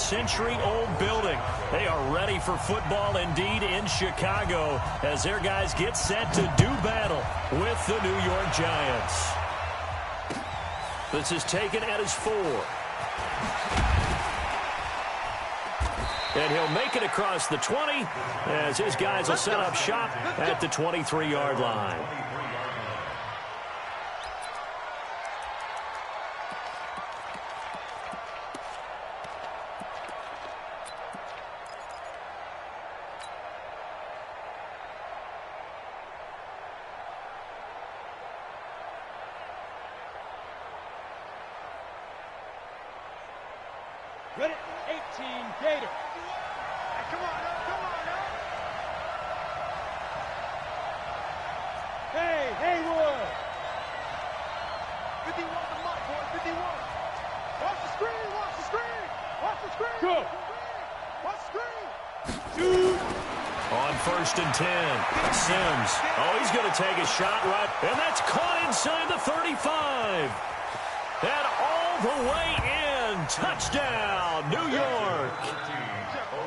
century-old building. They are ready for football indeed in Chicago as their guys get set to do battle with the New York Giants. This is taken at his 4. And he'll make it across the 20 as his guys will set up shop at the 23-yard line. Ready, 18, Gator. Come on, come on, Hey, Haywood. 51 on the mark, boy, 51. Watch the screen, watch the screen. Watch the screen. Go. Watch the screen. Shoot. On 1st and 10, Sims. Oh, he's going to take a shot right, and that's caught inside the 35. And all the way in. Touchdown, New York.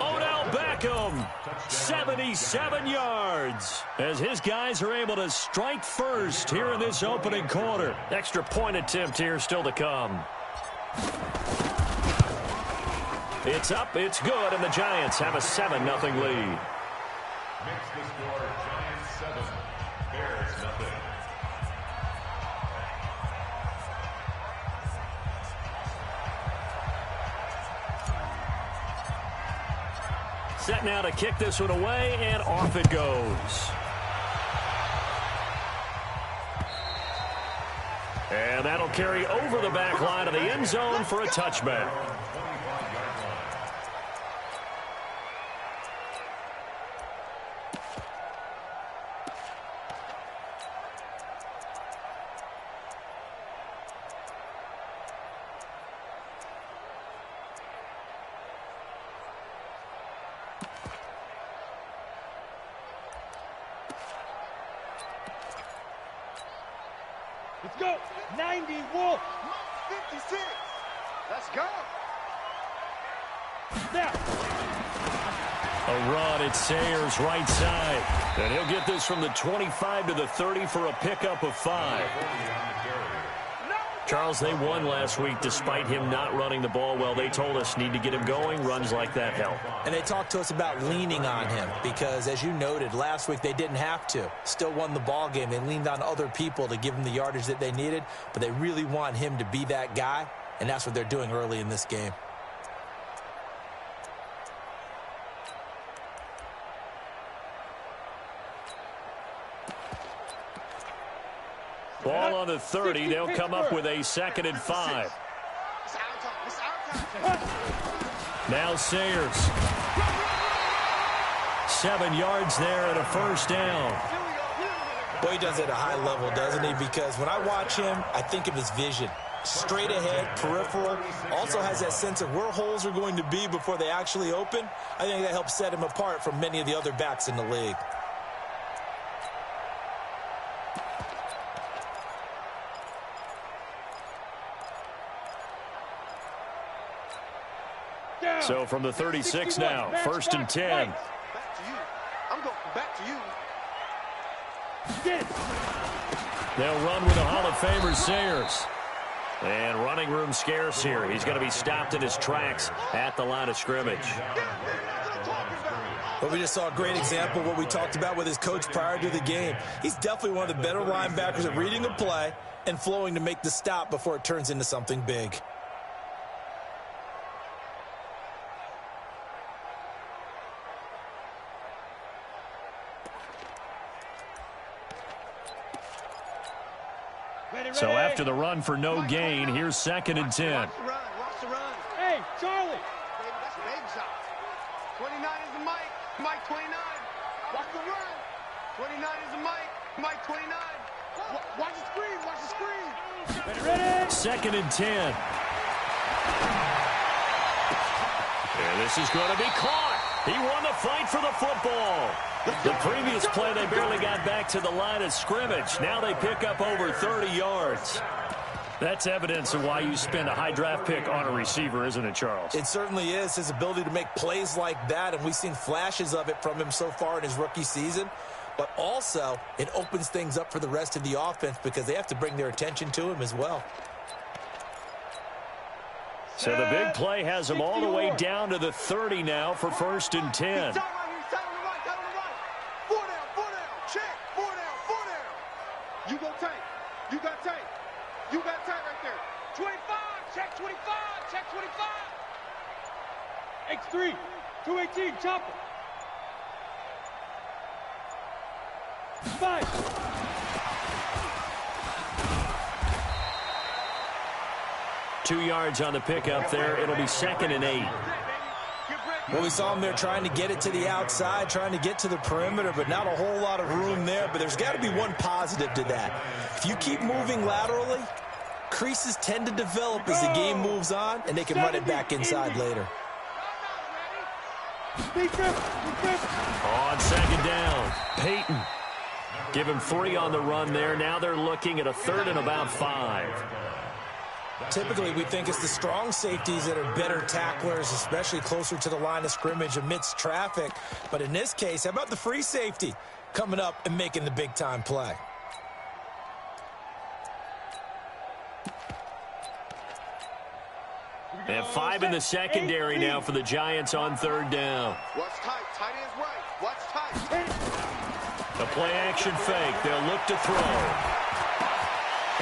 Odell Beckham, 77 yards. As his guys are able to strike first here in this opening quarter. Extra point attempt here still to come. It's up, it's good, and the Giants have a 7-0 lead. Makes the score Giants 7, Bears nothing. Set now to kick this one away, and off it goes. And that'll carry over the back line of the end zone for a touchback. Let's go. 90 Wolf. 56. Let's go. Now. A run at Sayers right side. And he'll get this from the 25 to the 30 for a pickup of 5. Charles, they won last week despite him not running the ball well. They told us need to get him going. Runs like that help. And they talked to us about leaning on him because, as you noted, last week they didn't have to. Still won the ball game. They leaned on other people to give them the yardage that they needed, but they really want him to be that guy, and that's what they're doing early in this game. Ball on the 30. They'll come up with a 2nd and 5. Now Sayers. 7 yards there and a 1st down. Boy, he does it at a high level, doesn't he? Because when I watch him, I think of his vision. Straight ahead, peripheral. Also has that sense of where holes are going to be before they actually open. I think that helps set him apart from many of the other backs in the league. So from the 36 now, 1st and 10. Back to you. I'm going back to you. They'll run with the Hall of Famer Sayers. And running room scarce here. He's going to be stopped in his tracks at the line of scrimmage. But we just saw a great example of what we talked about with his coach prior to the game. He's definitely one of the better linebackers at reading a play and flowing to make the stop before it turns into something big. So after the run for no gain, here's 2nd and 10. Watch the run. Hey, Charlie. Baby, that's a baby shot. 29 is the mic. Mike 29. Watch the run. 29 is the mic. Mike 29. Watch the screen. Watch the screen. Ready? 2nd and 10. And this is going to be caught. He won the fight for the football. The previous play, they barely got back to the line of scrimmage. Now they pick up over 30 yards. That's evidence of why you spend a high draft pick on a receiver, isn't it, Charles? It certainly is. His ability to make plays like that, and we've seen flashes of it from him so far in his rookie season. But also, it opens things up for the rest of the offense because they have to bring their attention to him as well. So the big play has him all the way down to the 30 now for 1st and 10. You go tight. You got tight. You got tight right there. 25. Check 25. Check 25. X3. 218. Chopper. 5. Two yards on the pickup there. It'll be 2nd and 8. Well, we saw him there trying to get it to the outside, trying to get to the perimeter, but not a whole lot of room there. But there's got to be one positive to that. If you keep moving laterally, creases tend to develop as the game moves on, and they can run it back inside later. On 2nd down, Peyton. Give him 3 on the run there. Now they're looking at a 3rd and about 5. Typically, we think it's the strong safeties that are better tacklers, especially closer to the line of scrimmage amidst traffic. But in this case, how about the free safety coming up and making the big-time play? They have 5 in the secondary now for the Giants on 3rd down. Watch tight. Tight ends right. Watch tight. The play-action fake. They'll look to throw.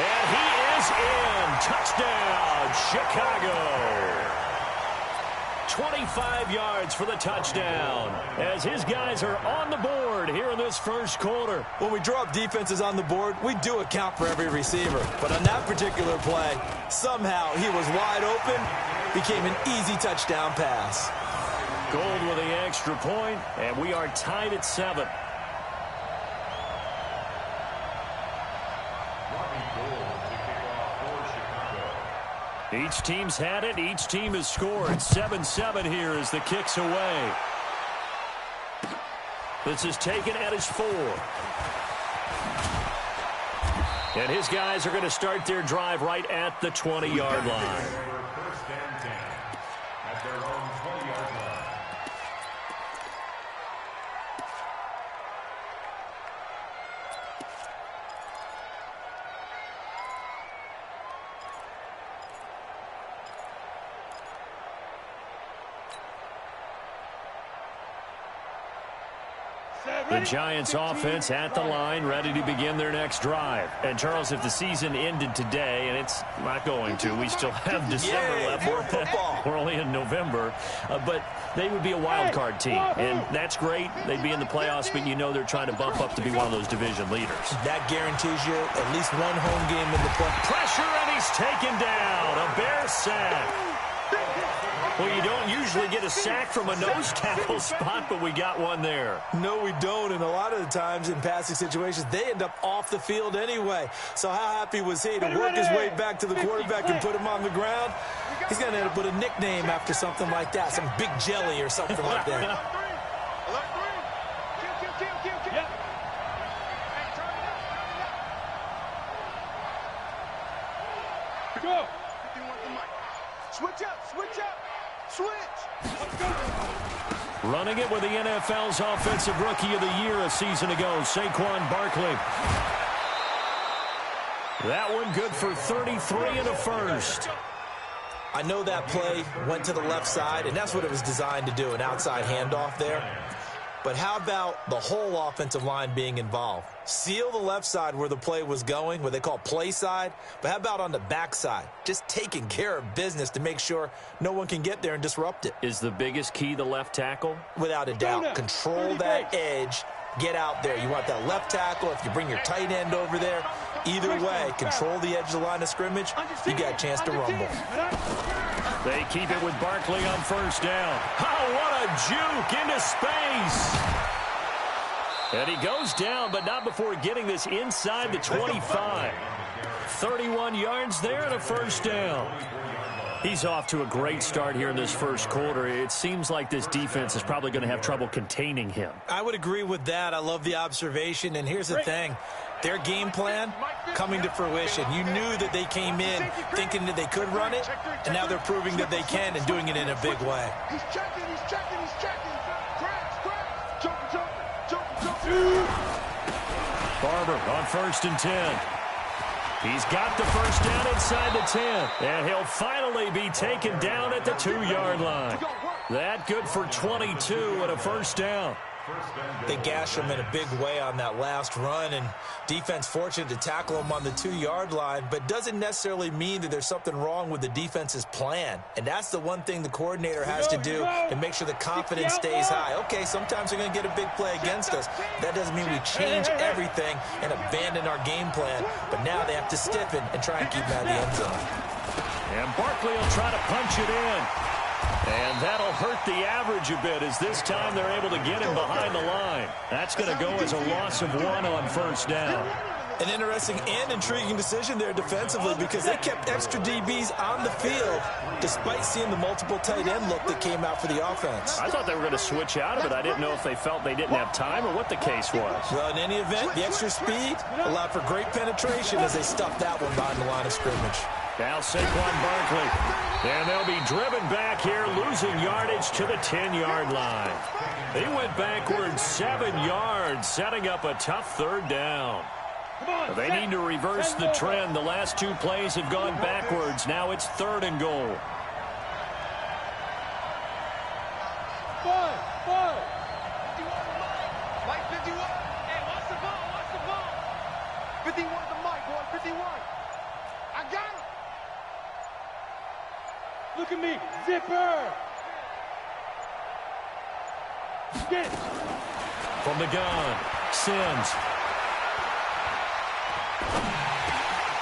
And he is in. Touchdown, Chicago. 25 yards for the touchdown as his guys are on the board here in this first quarter. When we draw up defenses on the board, we do account for every receiver. But on that particular play, somehow he was wide open, became an easy touchdown pass. Gold with the extra point, and we are tied at 7. Each team's had it. Each team has scored. 7-7 here as the kick's away. This is taken at his 4. And his guys are going to start their drive right at the 20-yard line. First and 10 at their own 20-yard line. The Giants offense at the line, ready to begin their next drive. And, Charles, if the season ended today, and it's not going to, we still have December left. We're only in November. But they would be a wild card team, and that's great. They'd be in the playoffs, but you know they're trying to bump up to be one of those division leaders. That guarantees you at least one home game in the play. Pressure, and he's taken down. A Bear sack. Well, you don't usually get a sack from a nose tackle spot, but we got one there. No, we don't, and a lot of the times in passing situations, they end up off the field anyway. So how happy was he to work his way back to the quarterback and put him on the ground? He's going to end up with a nickname after something like that, some Big Jelly or something like that. Go. Switch up. Switch up. Switch. Running it with the NFL's Offensive Rookie of the Year a season ago, Saquon Barkley. That one good for 33 and a first. I know that play went to the left side, and that's what it was designed to do, an outside handoff there. But how about the whole offensive line being involved? Seal the left side where the play was going, what they call play side. But how about on the back side? Just taking care of business to make sure no one can get there and disrupt it. Is the biggest key the left tackle? Without a doubt. Control that edge. Get out there. You want that left tackle. If you bring your tight end over there, either way, control the edge of the line of scrimmage, you got a chance to rumble. They keep it with Barkley on first down. Oh, what a juke into space. And he goes down, but not before getting this inside the 25. 31 yards there and a first down. He's off to a great start here in this first quarter. It seems like this defense is probably going to have trouble containing him. I would agree with that. I love the observation. And here's the thing. their game plan coming to fruition. You knew that they came in thinking that they could run it, and now they're proving that they can and doing it in a big way. He's checking, he's checking, he's checking. Crash. Jumper. Barber on 1st and 10. He's got the first down inside the 10. And he'll finally be taken down at the 2-yard line. That good for 22 and a first down. They gashed him in a big way on that last run, and defense fortunate to tackle him on the 2-yard line, but doesn't necessarily mean that there's something wrong with the defense's plan. And that's the one thing the coordinator has to do to make sure the confidence stays high. Okay, sometimes they're going to get a big play against us. That doesn't mean we change everything and abandon our game plan, but now they have to stiffen and try and keep him out of the end zone. And Barkley will try to punch it in. And that'll hurt the average a bit as this time they're able to get him behind the line. That's going to go as a loss of 1 on first down. An interesting and intriguing decision there defensively because they kept extra DBs on the field despite seeing the multiple tight end look that came out for the offense. I thought they were going to switch out of it. I didn't know if they felt they didn't have time or what the case was. Well, in any event, the extra speed allowed for great penetration as they stuffed that one behind the line of scrimmage. Now Saquon Barkley. And they'll be driven back here, losing yardage to the 10-yard line. He went backwards 7 yards, setting up a tough 3rd down. They need to reverse the trend. The last 2 plays have gone backwards. Now it's 3rd and goal. Mike 51. Hey, watch the ball, watch the ball. 51 to Mike, 151. I got him. Look at me, zipper. Get it. From the gun, Sims.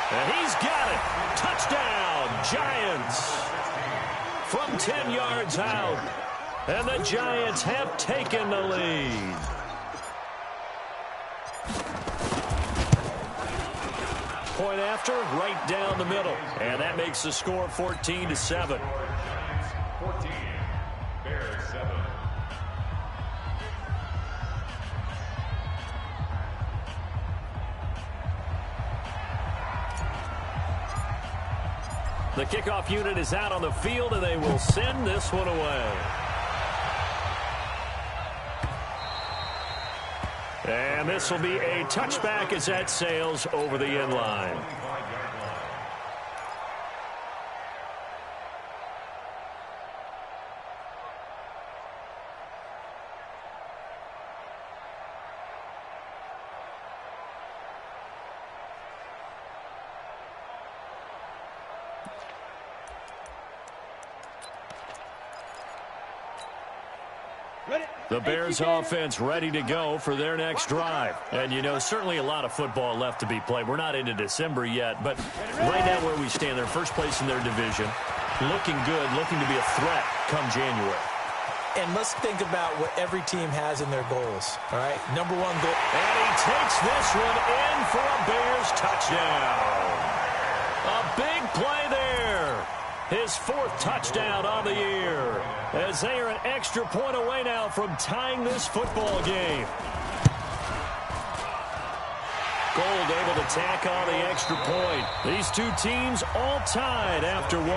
And he's got it. Touchdown, Giants. From 10 yards out. And the Giants have taken the lead. Point after, right down the middle. And that makes the score 14-7. 14, Bears 7. The kickoff unit is out on the field, and they will send this one away. And this will be a touchback as that sails over the end line. The Bears offense ready to go for their next drive. And, you know, certainly a lot of football left to be played. We're not into December yet, but right now where we stand, they're first place in their division. Looking good, looking to be a threat come January. And let's think about what every team has in their goals, all right? Number 1 goal. And he takes this one in for a Bears touchdown. A big play there. His 4th touchdown on the year, as they are an extra point away now from tying this football game. Gold able to tack on the extra point. These 2 teams all tied after 1.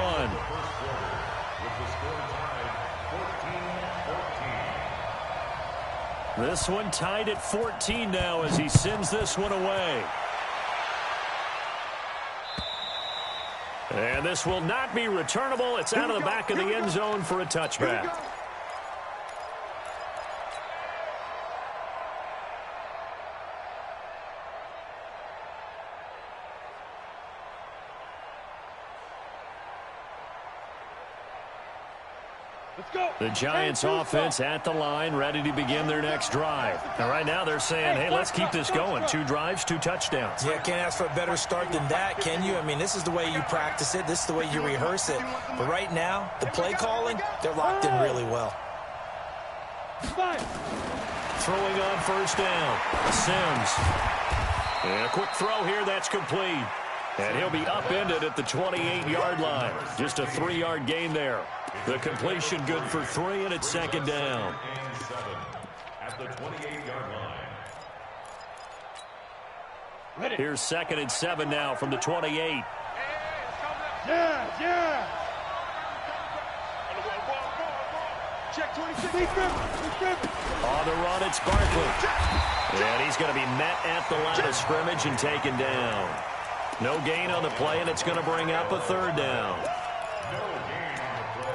This one tied at 14 now as he sends this one away. And this will not be returnable. It's out of the back of the end zone for a touchback. The Giants offense at the line, ready to begin their next drive. And right now they're saying, hey, let's keep this going. 2 drives, 2 touchdowns. Yeah, can't ask for a better start than that, can you? I mean, this is the way you practice it. This is the way you rehearse it. But right now, the play calling, they're locked in really well. Throwing on first down, Sims. And a quick throw here, that's complete. And he'll be upended at the 28-yard line. Just a 3-yard gain there. The completion good for 3, and it's 2nd down. At the 28-yard line. Here's 2nd and 7 now from the 28. Yeah. Check 26. On the run, it's Barkley. And he's going to be met at the line of scrimmage and taken down. No gain on the play, and it's going to bring up a 3rd down.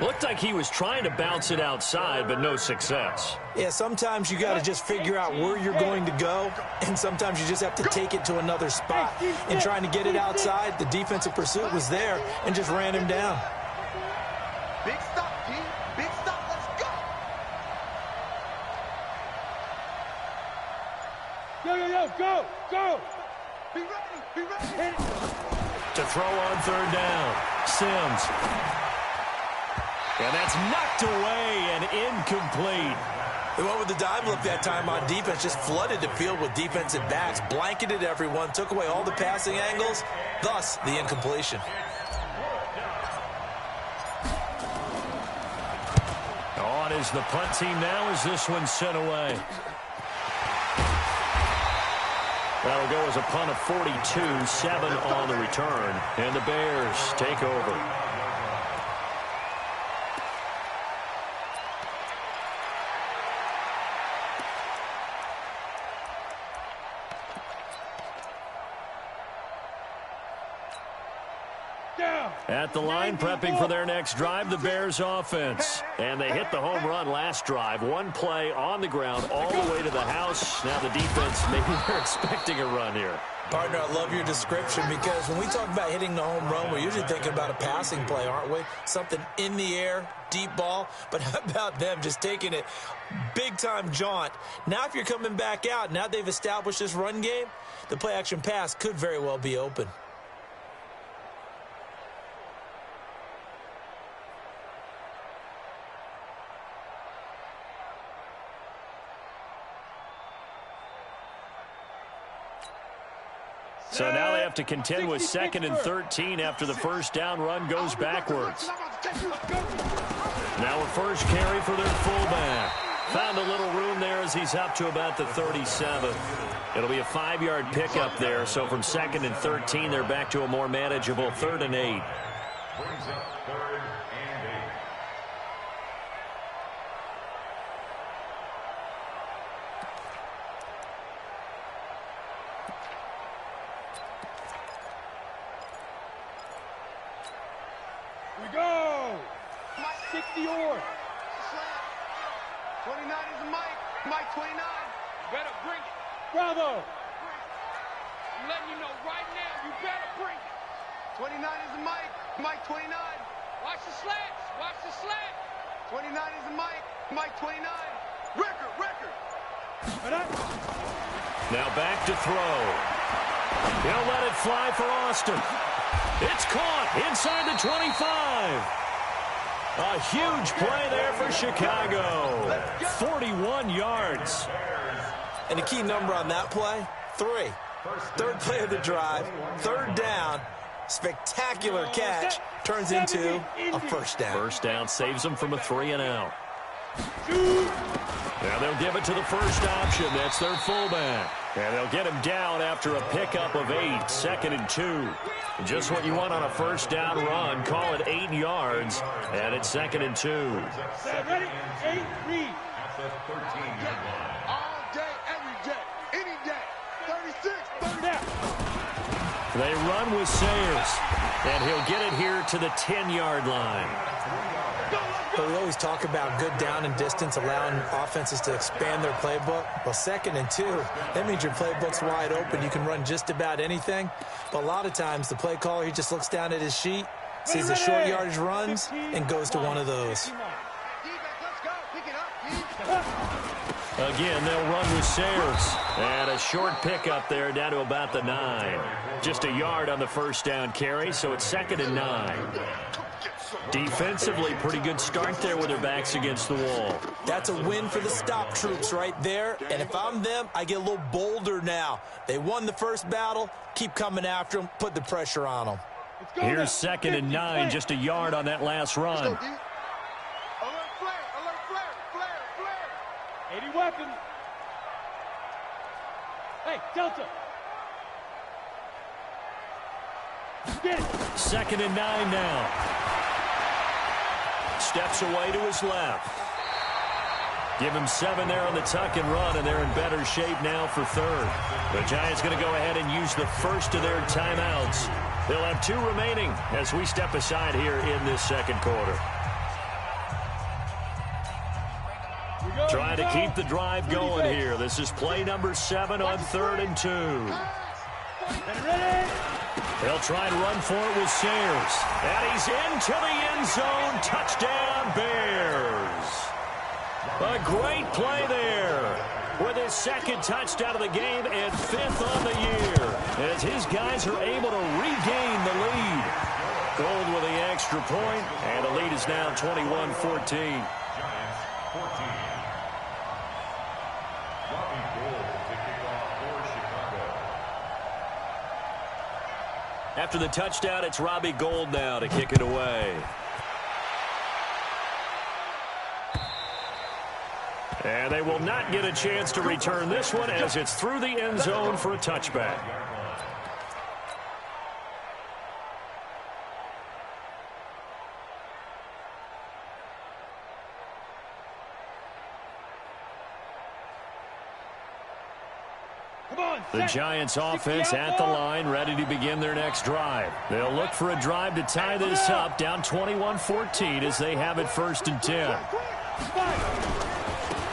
Looked like he was trying to bounce it outside, but no success. Yeah, sometimes you got to just figure out where you're going to go, and sometimes you just have to take it to another spot. And trying to get it outside, the defensive pursuit was there and just ran him down. Big stop, G. Big stop. Let's go. Go. Be ready. To throw on 3rd down, Sims. And that's knocked away and incomplete. They went with the dime look that time on defense, just flooded the field with defensive backs, blanketed everyone, took away all the passing angles, thus the incompletion. On is the punt team now as this one's sent away. That'll go as a punt of 42, 7 on the return, and the Bears take over. At the line, prepping for their next drive, the Bears offense. And they hit the home run last drive. One play on the ground all the way to the house. Now the defense, maybe they're expecting a run here. Partner, I love your description because when we talk about hitting the home run, we're usually thinking about a passing play, aren't we? Something in the air, deep ball. But how about them just taking it big-time jaunt? Now if you're coming back out, now they've established this run game, the play-action pass could very well be open. So now they have to contend with 2nd and 13 after the first down run goes backwards. Now a first carry for their fullback. Found a little room there as he's up to about the 37. It'll be a 5-yard pickup there. So from 2nd and 13, they're back to a more manageable 3rd and 8. Brings up 3rd and 8. We go. 60 or. 29 is the Mike. Mike 29. Better bring it. Bravo. I'm letting you know right now, you better bring it. 29 is the Mike. Mike 29. Watch the slats. Watch the slat. 29 is the Mike. Mike 29. Record. Now back to throw. He'll let it fly for Austin. It's caught inside the 25. A huge play there for Chicago. 41 yards. And the key number on that play, 3. 3rd play of the drive, 3rd down, spectacular catch, turns into a first down. First down saves them from a 3-and-out. Now they'll give it to the first option. That's their fullback. And they'll get him down after a pickup of 8, 2nd and 2. Just what you want on a first down run. Call it 8 yards. And it's 2nd and 2. Ready? 8, read. At the 13-yard line. All day, every day, any day. 36, 30. They run with Sayers. And he'll get it here to the 10-yard line. But we always talk about good down and distance, allowing offenses to expand their playbook. Well, 2nd and 2, that means your playbook's wide open. You can run just about anything. But a lot of times, the play caller, he just looks down at his sheet, sees the short yardage runs, and goes to one of those. Again, they'll run with Sayers. And a short pickup there down to about the 9. Just a yard on the first down carry, so it's 2nd and 9. Defensively, pretty good start there with their backs against the wall. That's a win for the stop troops right there. And if I'm them, I get a little bolder now. They won the first battle. Keep coming after them. Put the pressure on them. Here's 2nd and 9, just a yard on that last run. Alert flare. 80 weapons. Hey, Delta. 2nd and 9 now. Steps away to his left. Give him 7 there on the tuck and run, and they're in better shape now for 3rd. The Giants going to go ahead and use the first of their timeouts. They'll have 2 remaining as we step aside here in this 2nd quarter. Trying to keep the drive going here. This is play number 7 on 3rd and 2. They'll try and run for it with Sayers. And he's into the end zone. Touchdown, Bears. A great play there with his 2nd touchdown of the game and 5th on the year as his guys are able to regain the lead. Gold with the extra point, and the lead is now 21-14. Giants 14. Robbie Gould to kick off for Chicago. After the touchdown, it's Robbie Gould now to kick it away. And they will not get a chance to return this one as it's through the end zone for a touchback. The Giants offense at the line, ready to begin their next drive. They'll look for a drive to tie this up, down 21-14 as they have it 1st and 10.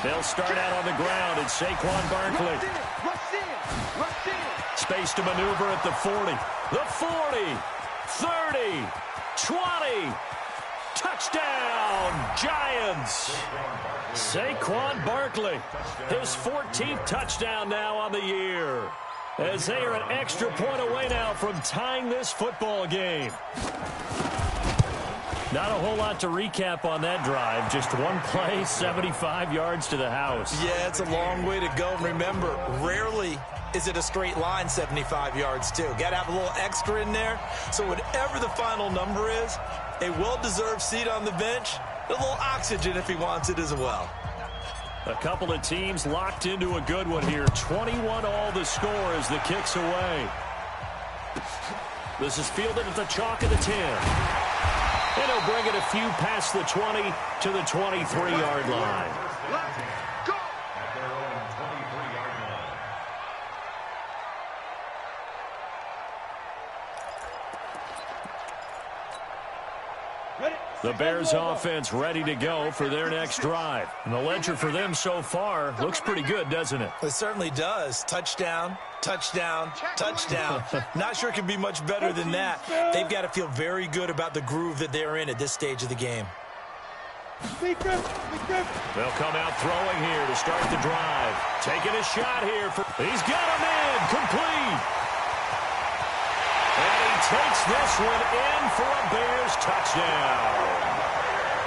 They'll start out on the ground. It's Saquon Barkley. Space to maneuver at the 40. The 40. 30. 20. Touchdown, Giants. Saquon Barkley, his 14th touchdown now on the year, as they are an extra point away now from tying this football game. Not a whole lot to recap on that drive. Just one play, 75 yards to the house. Yeah, it's a long way to go. And remember, rarely is it a straight line 75 yards, too. Got to have a little extra in there. So whatever the final number is, a well-deserved seat on the bench, a little oxygen if he wants it as well. A couple of teams locked into a good one here. 21 all the score as the kick's away. This is fielded at the chalk of the 10. And he'll bring it a few past the 20 to the 23-yard line. Let's go! At their own 23-yard line. The Bears offense ready to go for their next drive. And the ledger for them so far looks pretty good, doesn't it? It certainly does. Touchdown, touchdown, touchdown. Not sure it can be much better than that. They've got to feel very good about the groove that they're in at this stage of the game. They'll come out throwing here to start the drive. Taking a shot here. He's got him in. Complete. And he takes this one in for a Bears touchdown.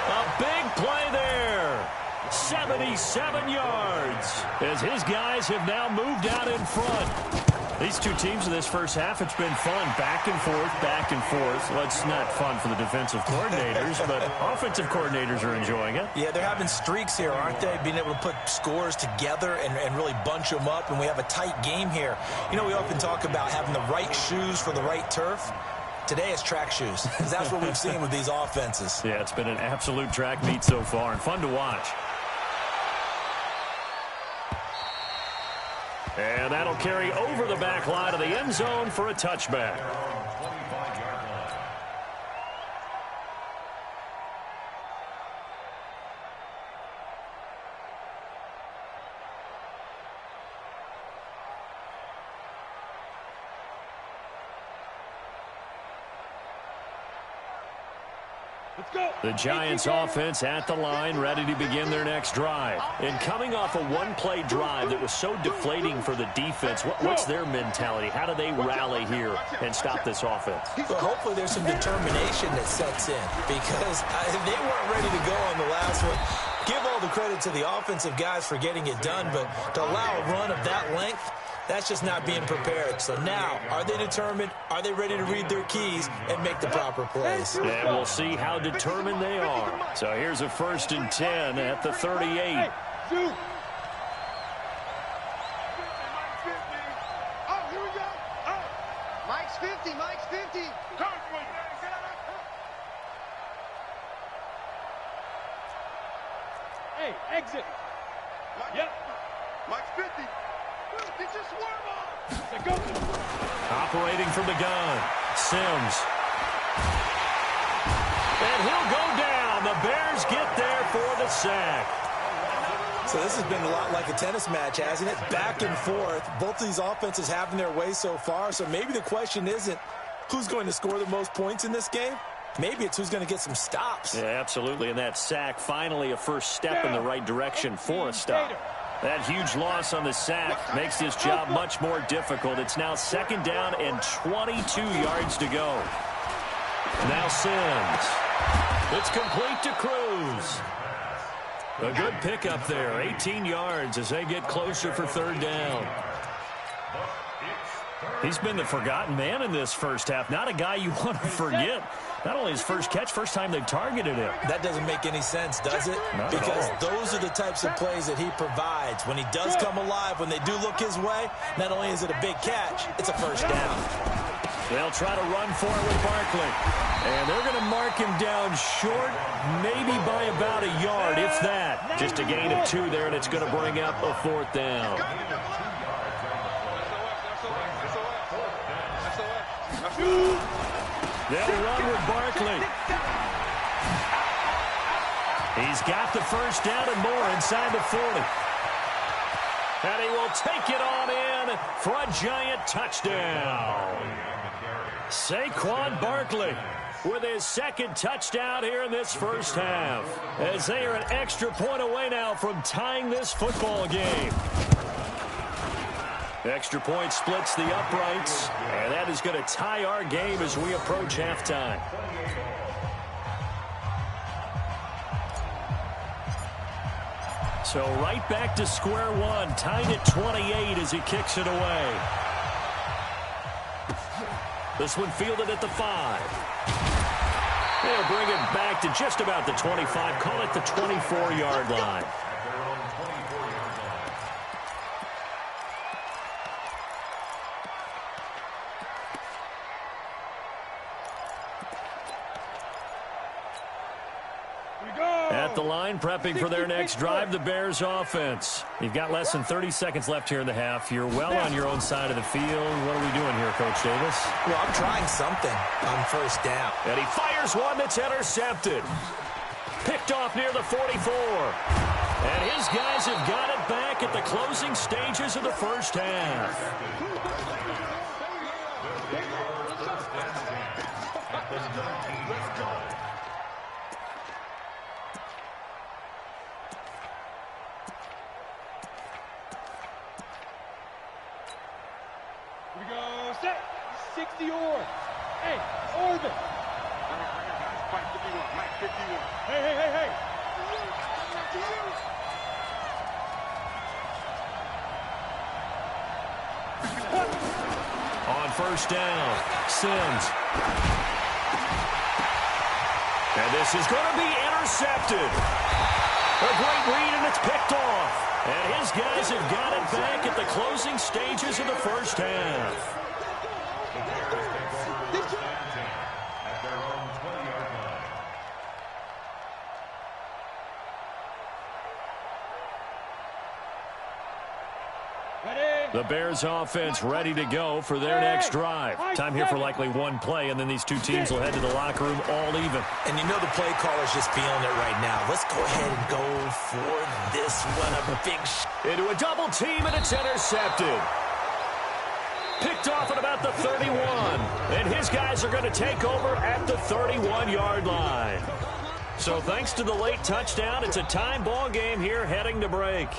A big play there. 77 yards as his guys have now moved out in front. These two teams in this first half, it's been fun. Back and forth, back and forth. Well, it's not fun for the defensive coordinators, but offensive coordinators are enjoying it. Yeah, they're having streaks here, aren't they? Being able to put scores together and really bunch them up, and we have a tight game here. You know, we often talk about having the right shoes for the right turf. Today it's track shoes, because that's what we've seen with these offenses. Yeah, it's been an absolute track meet so far, and fun to watch. And that'll carry over the back line of the end zone for a touchback. The Giants offense at the line, ready to begin their next drive. And coming off a one-play drive that was so deflating for the defense, what's their mentality? How do they rally here and stop this offense? Well, hopefully there's some determination that sets in, because they weren't ready to go on the last one. Give all the credit to the offensive guys for getting it done, but to allow a run of that length, that's just not being prepared. So now, are they determined? Are they ready to read their keys and make the proper plays? And we'll see how determined they are. So here's a 1st and 10 at the 38. Mike's 50, Mike's 50. Hey, exit. Yep. Mike's 50. Get your swerve on. Go. Operating from the gun, Sims. And he'll go down. The Bears get there for the sack. So this has been a lot like a tennis match, hasn't it? Back and forth. Both of these offenses having their way so far. So maybe the question isn't who's going to score the most points in this game. Maybe it's who's going to get some stops. Yeah, absolutely. And that sack, finally a first step in the right direction for a stop. That huge loss on the sack makes this job much more difficult. It's now 2nd down and 22 yards to go. Now Sims. It's complete to Cruz. A good pickup there. 18 yards as they get closer for 3rd down. He's been the forgotten man in this first half. Not a guy you want to forget. Not only his first catch, first time they've targeted him. That doesn't make any sense, does it? Because those are the types of plays that he provides. When he does come alive, when they do look his way, not only is it a big catch, it's a first down. They'll try to run for it with Barkley. And they're going to mark him down short, maybe by about a yard, if that. Just a gain of 2 there, and it's going to bring up a 4th down. They'll run with Barkley. He's got the first down and more inside the 40. And he will take it on in for a giant touchdown. Saquon Barkley with his 2nd touchdown here in this first half, as they are an extra point away now from tying this football game. Extra point splits the uprights, and that is going to tie our game as we approach halftime. So right back to square one, tied at 28 as he kicks it away. This one fielded at the 5. They'll bring it back to just about the 25. Call it the 24-yard line. At the line, prepping for their next drive, the Bears offense. You've got less than 30 seconds left here in the half. You're well on your own side of the field. What are we doing here, Coach Davis? Well, I'm trying something on first down. And he fires one that's intercepted. Picked off near the 44. And his guys have got it back at the closing stages of the first half. Here we go, set. 60 yards. Hey, orbit. Mike 51. Mike 51. Hey. On first down, Sims. And this is going to be intercepted. A great read, and it's picked off. And his guys have got it back at the closing stages of the first half. At their own 20-yard line. Ready? The Bears offense ready to go for their next drive. Time here for likely one play, and then these two teams will head to the locker room all even. And you know the play caller's just feeling it right now. Let's go ahead and go for this one. A big Into a double team, and it's intercepted. Picked off at about the 31. And his guys are going to take over at the 31-yard line. So thanks to the late touchdown, it's a tie ball game here heading to break.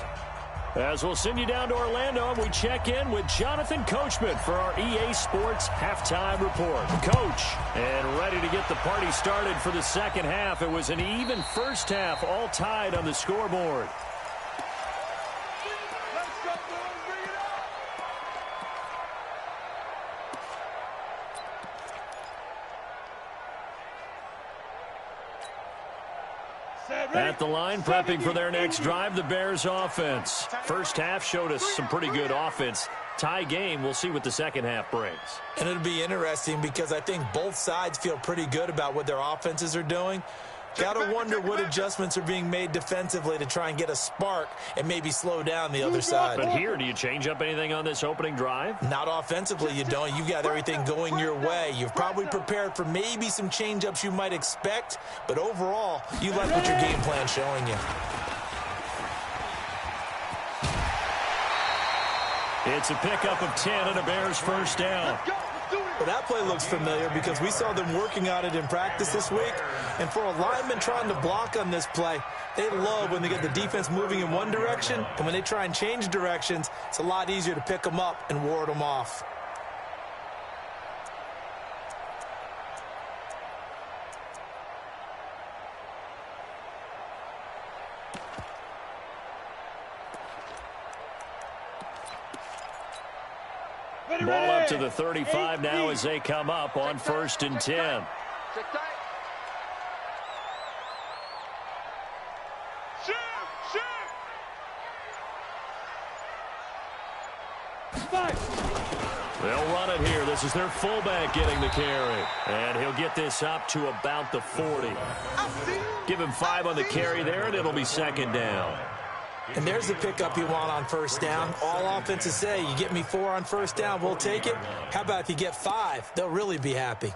As we'll send you down to Orlando, we check in with Jonathan Coachman for our EA Sports Halftime Report. Coach, and ready to get the party started for the second half. It was an even first half, all tied on the scoreboard. At the line, prepping for their next drive, the Bears offense. First half showed us some pretty good offense. Tie game. We'll see what the second half brings. And it'll be interesting because I think both sides feel pretty good about what their offenses are doing. Got to wonder what adjustments are being made defensively to try and get a spark and maybe slow down the other side. But here, do you change up anything on this opening drive? Not offensively, you don't. You've got everything going your way. You've probably prepared for maybe some change-ups you might expect, but overall, you like what your game plan's showing you. It's a pickup of 10 and a Bears first down. Well, that play looks familiar because we saw them working on it in practice this week. And for a lineman trying to block on this play, they love when they get the defense moving in one direction. And when they try and change directions, it's a lot easier to pick them up and ward them off. Ball up to the 35 now as they come up on 1st and 10. They'll run it here. This is their fullback getting the carry. And he'll get this up to about the 40. Give him 5 on the carry there, and it'll be 2nd down. And there's the pickup you want on 1st down. All offenses say, you get me 4 on 1st down, we'll take it. How about if you get 5? They'll really be happy.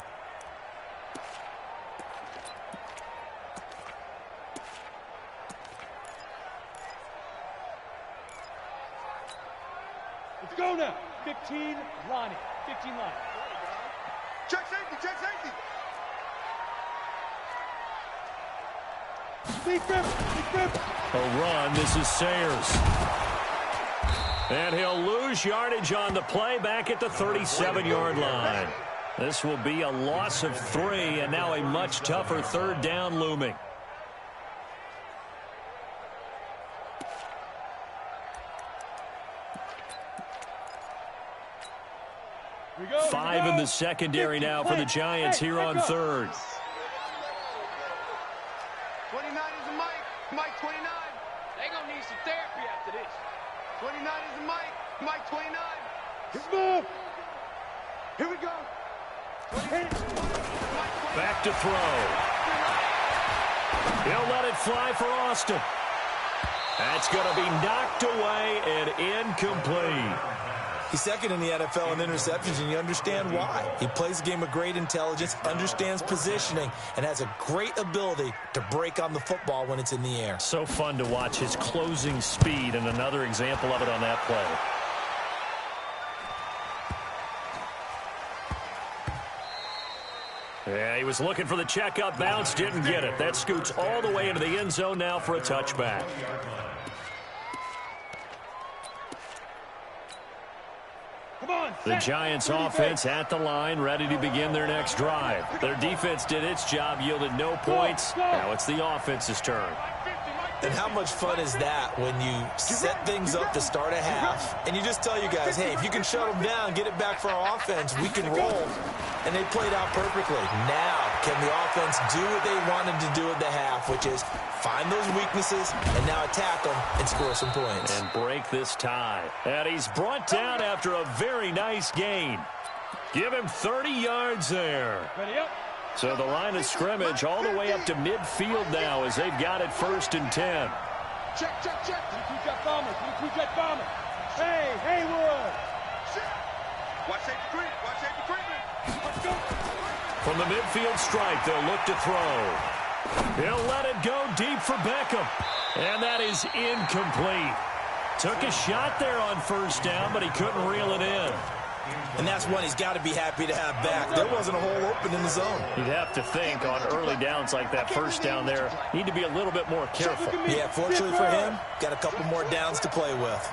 Let's go now. 15, Lonnie. 15, Lonnie. Check safety, check safety. Big grip, big grip. A run. This is Sayers. And he'll lose yardage on the play back at the 37-yard line. This will be a loss of 3, and now a much tougher 3rd down looming. Here we go, 5 in the secondary now for the Giants here on 3rd. 29 is the Mike. Mike 29. They gonna need some therapy after this. 29 is the Mike. Mike 29. Let's move. Here we go. Back to throw. He'll let it fly for Austin. That's going to be knocked away and incomplete. He's 2nd in the NFL in interceptions, and you understand why. He plays a game of great intelligence, understands positioning, and has a great ability to break on the football when it's in the air. So fun to watch his closing speed, and another example of it on that play. Yeah, he was looking for the checkup bounce, didn't get it. That scoots all the way into the end zone now for a touchback. The Giants offense at the line, ready to begin their next drive. Their defense did its job, yielded no points. Now it's the offense's turn. And how much fun is that when you set things up to start a half, and you just tell you guys, hey, if you can shut them down, get it back for our offense, we can roll. And they played out perfectly. Now, can the offense do what they wanted to do at the half, which is find those weaknesses and now attack them and score some points. And break this tie. And he's brought down after a very nice gain. Give him 30 yards there. Ready up. So the line of scrimmage all the way up to midfield now as they've got it 1st and 10. Check, check, check. Two-jet bomber. Two-jet bomber. Hey, Haywood. Watch safety green. Watch safety green. Let's go. From the midfield strike, they'll look to throw. He'll let it go deep for Beckham. And that is incomplete. Took a shot there on 1st down, but he couldn't reel it in. And that's one he's got to be happy to have back. There wasn't a hole open in the zone. You'd have to think on early downs like that 1st down there, need to be a little bit more careful. Yeah, fortunately for him, got a couple more downs to play with.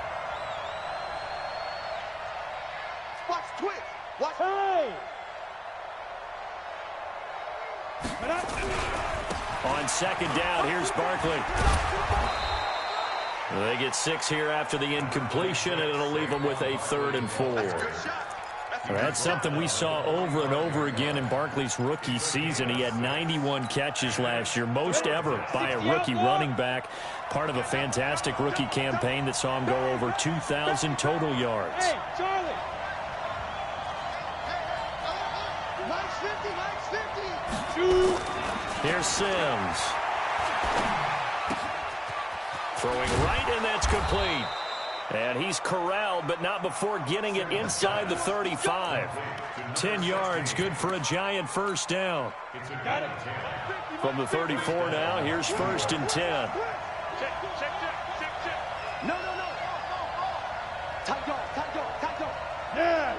Watch twitch. Watch. Hey. On 2nd down, here's Barkley. They get 6 here after the incompletion, and it'll leave them with a 3rd and 4. That's a good shot. That's something we saw over and over again in Barkley's rookie season. He had 91 catches last year, most ever by a rookie running back. Part of a fantastic rookie campaign that saw him go over 2,000 total yards. Hey, Charlie. Mike's 50, Mike's 50. Here's Sims. Throwing right, and that's complete. And he's corralled, but not before getting it inside the 35. 10 yards, good for a Giant first down. From the 34 now, here's 1st and 10. No. Tight go. Yeah.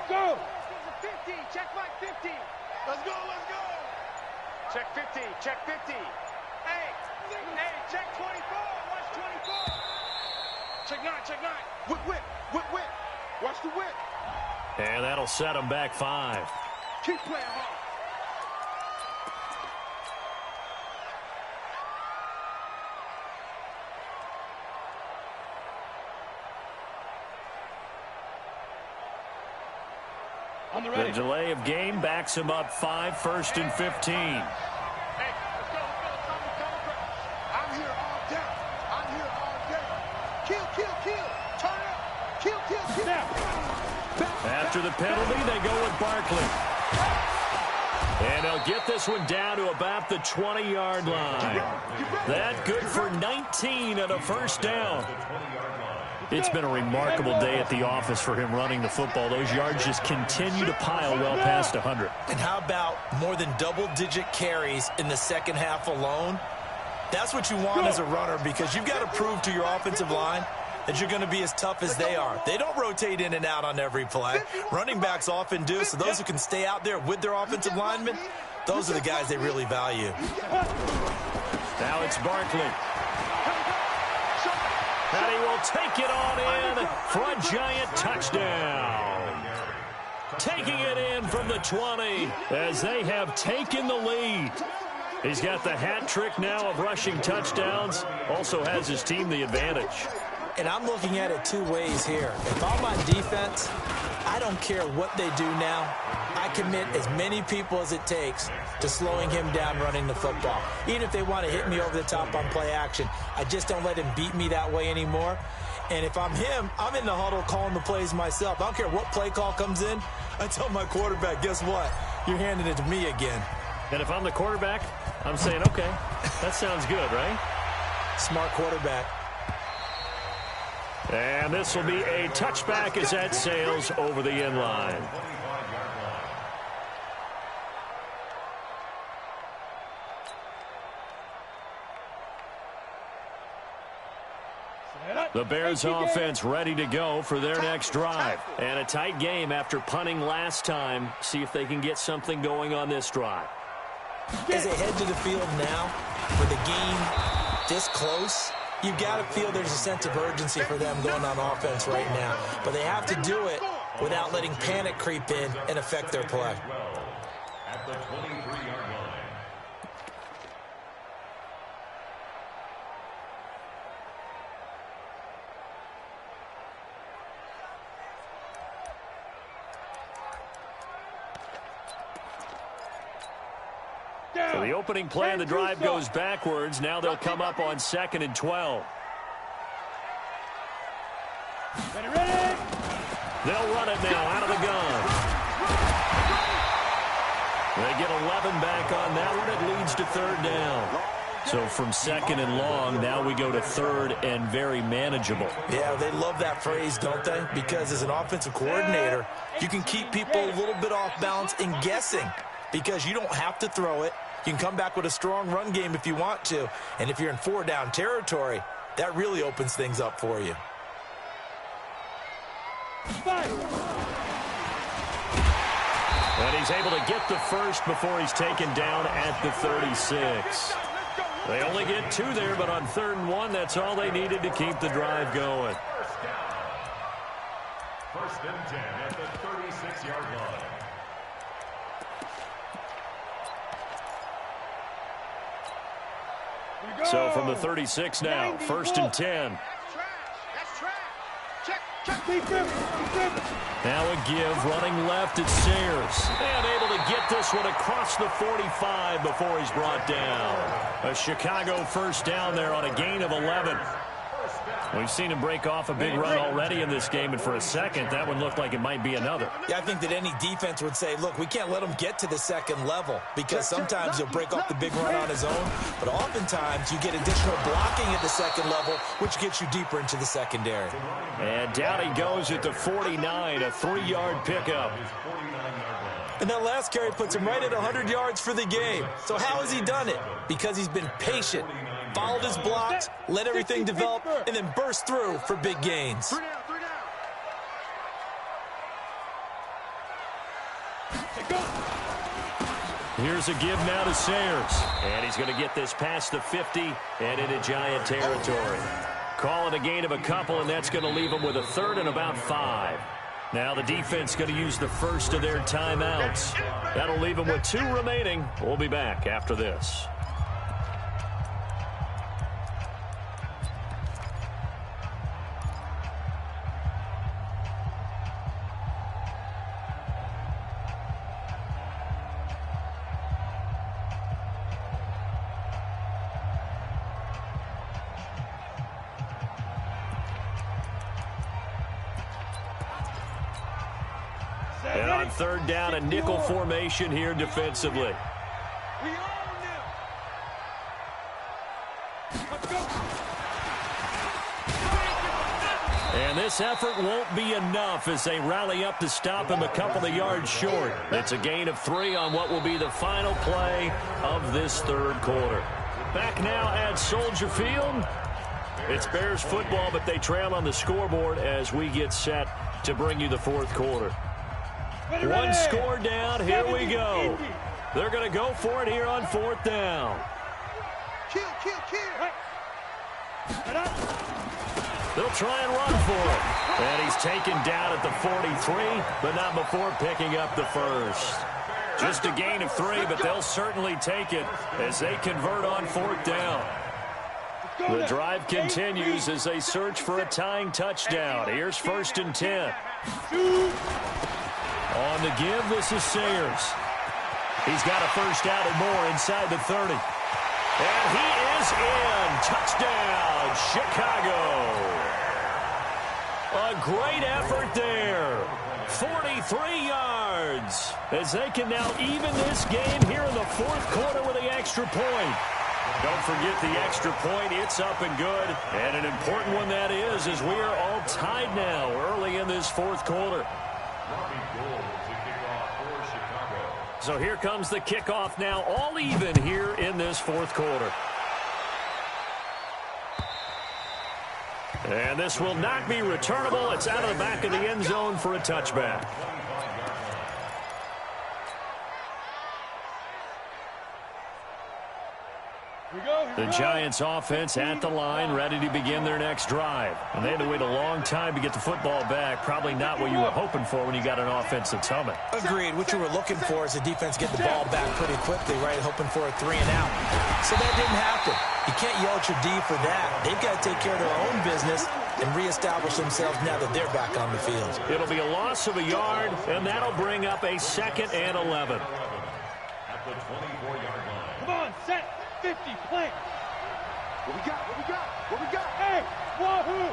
Go. 50, check Mike 50. Let's go. Check 50, check 50. Hey, check 24, watch 24. Check 9. Whip. Watch the whip. And that'll set him back 5. Keep playing hard. The delay of game backs him up 5, 1st and 15. Hey, let's go. I'm here all day. Kill. Turn up. Kill. After the penalty, they go with Barkley. And they'll get this one down to about the 20-yard line. That good for 19 and a first down. It's been a remarkable day at the office for him running the football. Those yards just continue to pile well past 100. And how about more than double-digit carries in the second half alone? That's what you want as a runner, because you've got to prove to your offensive line that you're going to be as tough as they are. They don't rotate in and out on every play. Running backs often do, so those who can stay out there with their offensive linemen, those are the guys they really value. Now it's Barkley. And he will take it on in for a Giant touchdown. Taking it in from the 20 as they have taken the lead. He's got the hat trick now of rushing touchdowns. Also has his team the advantage. And I'm looking at it 2 ways here. If I'm on defense, I don't care what they do now. I commit as many people as it takes to slowing him down running the football. Even if they want to hit me over the top on play action, I just don't let him beat me that way anymore. And if I'm him, I'm in the huddle calling the plays myself. I don't care what play call comes in. I tell my quarterback, guess what? You're handing it to me again. And if I'm the quarterback, I'm saying, okay, that sounds good, right? Smart quarterback. And this will be a touchback as that sails over the end line. The Bears offense ready to go for their next drive. And a tight game after punting last time. See if they can get something going on this drive. As they head to the field now, with the game this close, you've got to feel there's a sense of urgency for them going on offense right now. But they have to do it without letting panic creep in and affect their play. At the 23-yard line. So the opening play of the drive goes backwards. Now they'll come up on 2nd and 12. Ready. They'll run it now out of the gun. They get 11 back on that one. It leads to 3rd down. So from 2nd and long, now we go to 3rd and very manageable. Yeah, they love that phrase, don't they? Because as an offensive coordinator, you can keep people a little bit off balance and guessing, because you don't have to throw it. You can come back with a strong run game if you want to. And if you're in 4-down territory, that really opens things up for you. And he's able to get the first before he's taken down at the 36. They only get 2 there, but on 3rd and 1, that's all they needed to keep the drive going. First and 10 at the 36-yard line. So from the 36 now, 1st and 10. That's trash. Check. Now a give, running left at Sayers. And able to get this one across the 45 before he's brought down. A Chicago first down there on a gain of 11. We've seen him break off a big run already in this game, and for a second, that one looked like it might be another. Yeah, I think that any defense would say, look, we can't let him get to the second level because sometimes he'll break off the big run on his own, but oftentimes you get additional blocking at the second level, which gets you deeper into the secondary. And down he goes at the 49, a 3-yard pickup. And that last carry puts him right at 100 yards for the game. So how has he done it? Because he's been patient, followed his blocks, let everything develop, and then burst through for big gains. 3 down. Here's a give now to Sayers. And he's going to get this past the 50 and into Giant territory. Call it a gain of a couple, and that's going to leave him with a 3rd and about 5. Now the defense going to use the first of their timeouts. That'll leave them with 2 remaining. We'll be back after this. And on 3rd down, a nickel formation here defensively. And this effort won't be enough as they rally up to stop him a couple of yards short. It's a gain of 3 on what will be the final play of this 3rd quarter. Back now at Soldier Field. It's Bears football, but they trail on the scoreboard as we get set to bring you the 4th quarter. 1 score down. Here we go. They're going to go for it here on 4th down. Kill. They'll try and run for it. And he's taken down at the 43, but not before picking up the 1st. Just a gain of 3, but they'll certainly take it as they convert on 4th down. The drive continues as they search for a tying touchdown. Here's 1st and 10. On the give, this is Sayers. He's got a first out and more inside the 30. And he is in. Touchdown, Chicago. A great effort there. 43 yards as they can now even this game here in the 4th quarter with the extra point. Don't forget the extra point. It's up and good. And an important one that is, as we are all tied now early in this 4th quarter. So here comes the kickoff now, all even here in this 4th quarter. And this will not be returnable. It's out of the back of the end zone for a touchback. The Giants offense at the line, ready to begin their next drive. And they had to wait a long time to get the football back. Probably not what you were hoping for when you got an offense that's humming. Agreed. What you were looking for is the defense get the ball back pretty quickly, right? Hoping for a 3 and out. So that didn't happen. You can't yell at your D for that. They've got to take care of their own business and reestablish themselves now that they're back on the field. It'll be a loss of a yard, and that'll bring up a 2nd and 11. At the 24-yard line. Come on, set. 50, play. What we got? Hey, wahoo!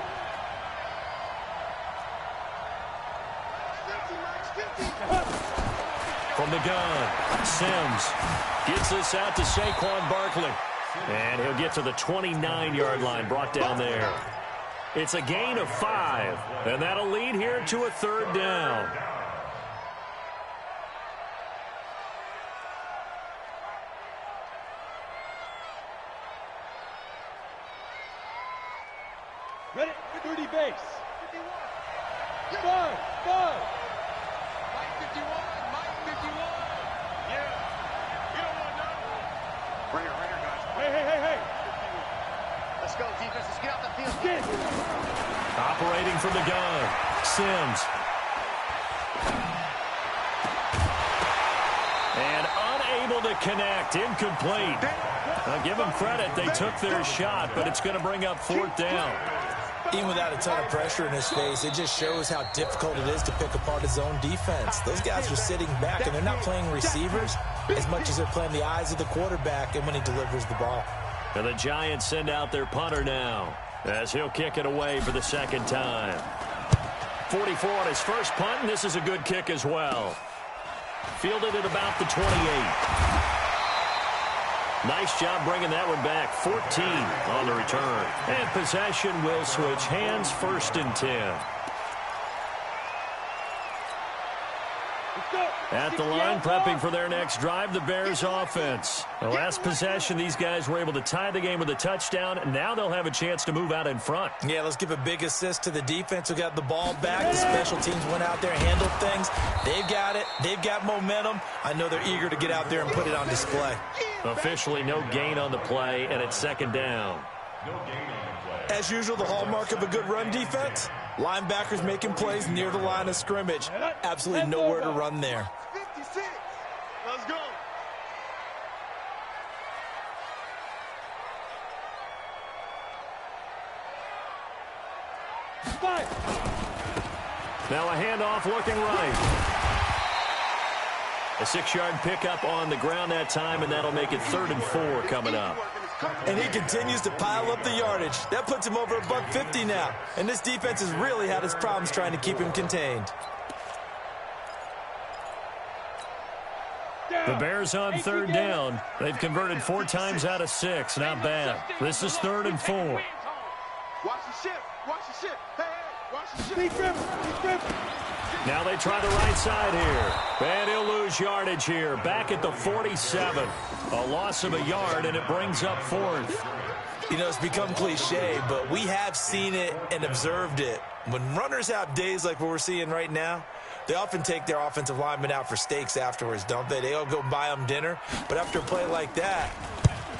50. From the gun, Sims gets this out to Saquon Barkley. And he'll get to the 29-yard line, brought down there. It's a gain of 5, and that'll lead here to a 3rd down. Ready? Dirty base. 51. 5. Mike 51. Yeah. You don't want to know. Bring her, guys. Hey. Let's go, defense. Let's get out the field. Get. Operating from the gun, Sims. And unable Unable to connect. Incomplete. Now, give them credit. They took their shot, but it's going to bring up 4th down. Even without a ton of pressure in his face, it just shows how difficult it is to pick apart his own defense. Those guys are sitting back, and they're not playing receivers as much as they're playing the eyes of the quarterback and when he delivers the ball. And the Giants send out their punter now as he'll kick it away for the 2nd time. 44 on his first punt, and this is a good kick as well. Fielded at about the 28. Nice job bringing that one back. 14 on the return. And possession will switch hands, 1st and 10. At the line, prepping for their next drive, the Bears offense. The last possession, these guys were able to tie the game with a touchdown. Now they'll have a chance to move out in front. Yeah, let's give a big assist to the defense who got the ball back. The special teams went out there and handled things. They've got it. They've got momentum. I know they're eager to get out there and put it on display. Officially no gain on the play, and it's 2nd down. No gain on the play. As usual, the hallmark of a good run defense, linebackers making plays near the line of scrimmage. Absolutely nowhere to run there. 56. Let's go. Now a handoff looking right. A 6-yard pickup on the ground that time, and that'll make it 3rd and 4 coming up. And he continues to pile up the yardage. That puts him over $150 now. And this defense has really had its problems trying to keep him contained. The Bears on 3rd down. They've converted 4 times out of 6. Not bad. This is 3rd and 4. Watch the ship. Watch the ship. Hey, watch the ship. He's driven. Now they try the right side here. And he'll lose yardage here. Back at the 47. A loss of a yard, and it brings up 4th. You know, it's become cliche, but we have seen it and observed it. When runners have days like what we're seeing right now, they often take their offensive linemen out for steaks afterwards, don't they? They all go buy them dinner. But after a play like that,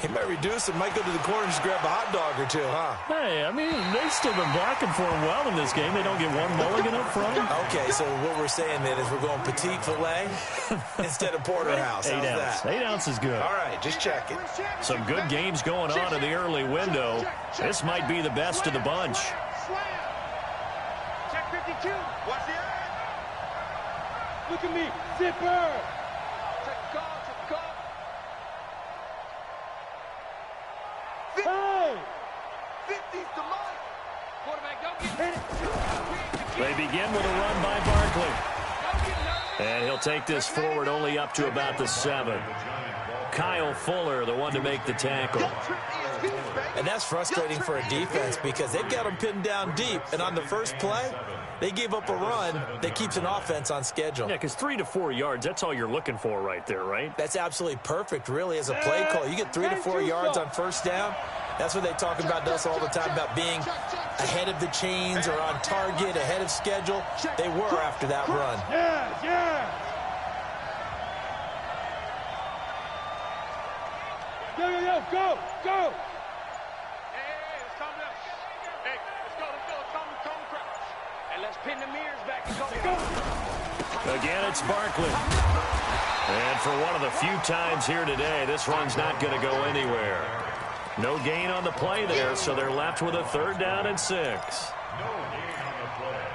he might reduce it, might go to the corner and just grab a hot dog or two, huh? Hey, I mean, they've still been blocking for him well in this game. They don't get one mulligan up front. Okay, so what we're saying then is we're going petite filet instead of porterhouse. How's 8 ounce. that? 8 ounce is good. All right, just check it. Some good games going on in the early window. This might be the best of the bunch. Slam. Check 52. Watch the eye. Look at me, zipper. Check the call. Check the call. Hey! 50's the mark. Quarterback, don't get Hit it. They begin with a run by Barkley. And he'll take this forward only up to about the 7. Kyle Fuller, the one to make the tackle. And that's frustrating for a defense because they've got them pinned down deep. And on the first play, they gave up a run that keeps an offense on schedule. Yeah, because 3 to 4 yards, that's all you're looking for right there, right? That's absolutely perfect, really, as a play call. You get 3 to 4 yards on first down. That's what they talk about to us all the time, about being ahead of the chains or on target, ahead of schedule. They were after that run. Yeah. Go. Hey, let's calm down. Hey, let's go. Calm crouch. And let's pin the mirrors back and go. Again, it's Barkley. And for one of the few times here today, this run's not going to go anywhere. No gain on the play there, so they're left with a 3rd down and 6. No gain on the play.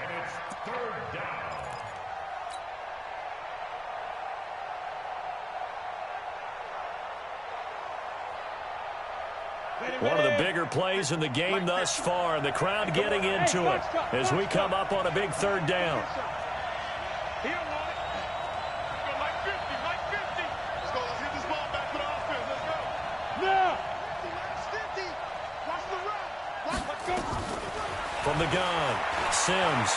And it's 3rd down. One of the bigger plays in the game thus far, and the crowd getting into it as we come up on a big 3rd down. He don't want it. Let's go like 50. Let's go. Let's hit this ball back for the offense. Let's go. Now. 50. Watch the run. Let's go. From the gun, Sims.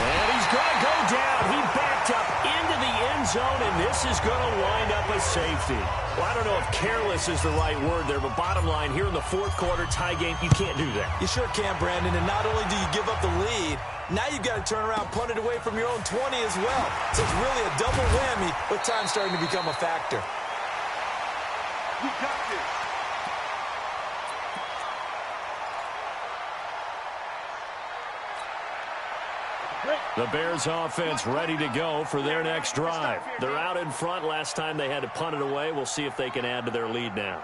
And he's going to go down. He backed up into the end zone, and this is going to wind up a safety. Well, I don't know if careless is the right word there, but bottom line, here in the 4th quarter, tie game, you can't do that. You sure can, Brandon, and not only do you give up the lead, now you've got to turn around, punt it away from your own 20 as well. So it's really a double whammy with time starting to become a factor. We got this. Great. The Bears offense ready to go for their next drive. They're out in front. Last time they had to punt it away. We'll see if they can add to their lead now.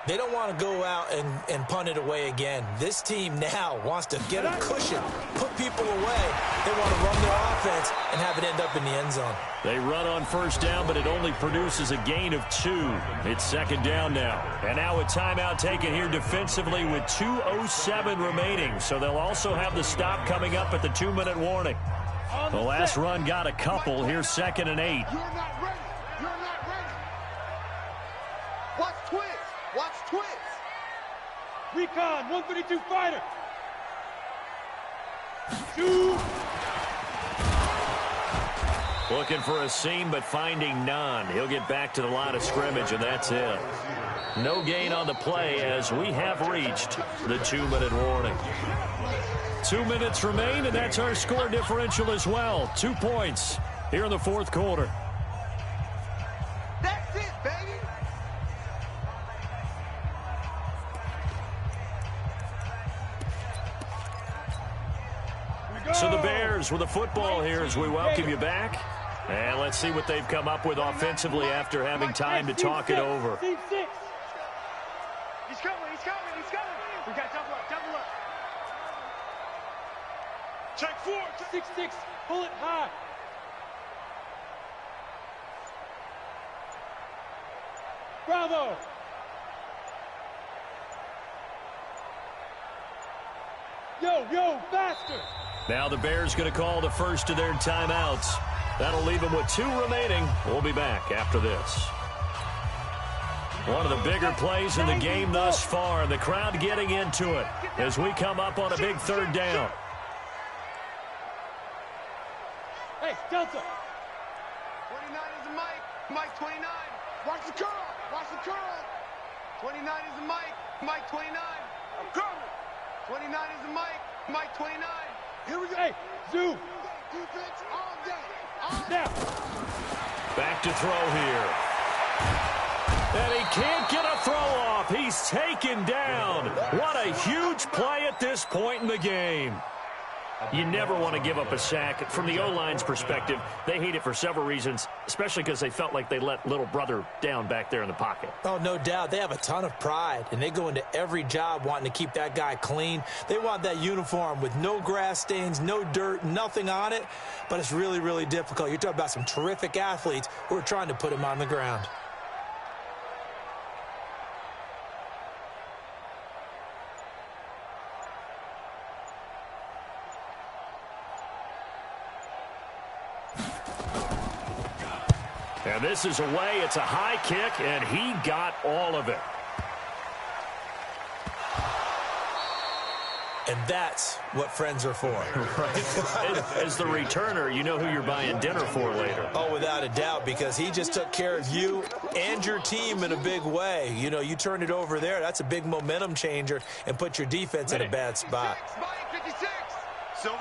They don't want to go out and punt it away again. This team now wants to get a cushion, put people away. They want to run their offense and have it end up in the end zone. They run on first down, but it only produces a gain of 2. It's second down now. And now a timeout taken here defensively with 2:07 remaining. So they'll also have the stop coming up at the 2-minute warning. The last run got a couple. Here's 2nd and 8. You're not ready. You're not ready. Watch twins. Watch twins. Recon, 132 fighter. 2. Looking for a seam, but finding none. He'll get back to the line of scrimmage, and that's it. No gain on the play as we have reached the 2-minute warning. 2 minutes remain, and that's our score differential as well. 2 points here in the fourth quarter. That's it, baby. So the Bears with the football here as we welcome you back. And let's see what they've come up with offensively after having time to talk it over. Team 6. He's coming. He's coming. He's coming. We got double up. Double up. Check 4. 6-6. Pull it high. Bravo. Yo, faster. Now the Bears going to call the first of their timeouts. That'll leave them with 2 remaining. We'll be back after this. One of the bigger plays in the game thus far. The crowd getting into it as we come up on a big 3rd down. Hey, Delta. 29 is the Mike. Mike 29. Watch the curl. Watch the curl. 29 is the Mike. Mike 29. I'm coming. 29 is the Mike. Mike 29. Here we go. Hey, Zoo. Defense all day. Now. Back to throw here. And he can't get a throw off. He's taken down. What a huge play at this point in the game. You never want to give up a sack. From the O-line's perspective, they hate it for several reasons, especially because they felt like they let little brother down back there in the pocket. Oh, no doubt. They have a ton of pride, and they go into every job wanting to keep that guy clean. They want that uniform with no grass stains, no dirt, nothing on it, but it's really, really difficult. You're talking about some terrific athletes who are trying to put him on the ground. And this is away. It's a high kick, and he got all of it. And that's what friends are for. Right? As the returner, you know who you're buying dinner for later. Oh, without a doubt, because he just took care of you and your team in a big way. You know, you turn it over there, that's a big momentum changer and put your defense in a bad spot. Mike 56. Silver.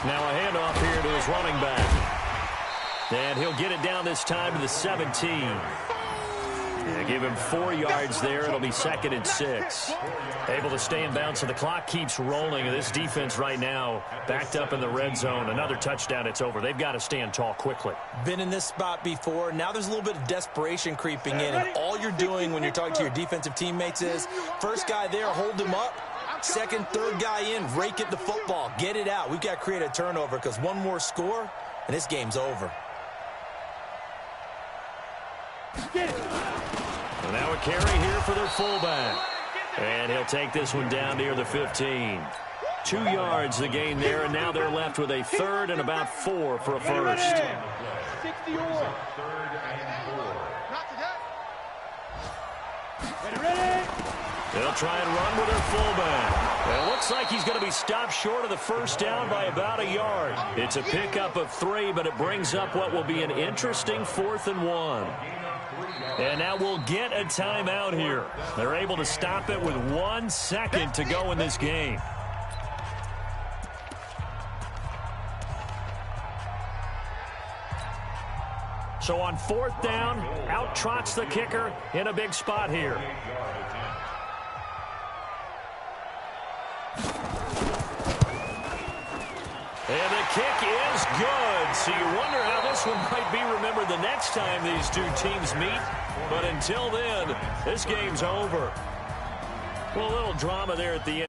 Now a handoff here to his running back. And he'll get it down this time to the 17. Yeah, give him 4 yards there. It'll be 2nd and 6. Able to stay in bounds, so the clock keeps rolling. And this defense right now backed up in the red zone. Another touchdown, it's over. They've got to stand tall quickly. Been in this spot before. Now there's a little bit of desperation creeping in. And all you're doing when you're talking to your defensive teammates is, first guy there, hold him up. Second, third guy in, rake at the football. Get it out. We've got to create a turnover because one more score, and this game's over. Get it. And now a carry here for their fullback. And he'll take this one down near the 15. 2 yards the gain there, and now they're left with a 3rd and about 4 for a first. 60 or. Not today. Ready. They'll try and run with their fullback. It looks like he's going to be stopped short of the first down by about a yard. It's a pickup of 3, but it brings up what will be an interesting 4th and 1. And now we'll get a timeout here. They're able to stop it with 1 second to go in this game. So on 4th down, out trots the kicker in a big spot here. And the kick is good. So you wonder how this one might be remembered the next time these two teams meet. But until then, this game's over. Well, a little drama there at the end.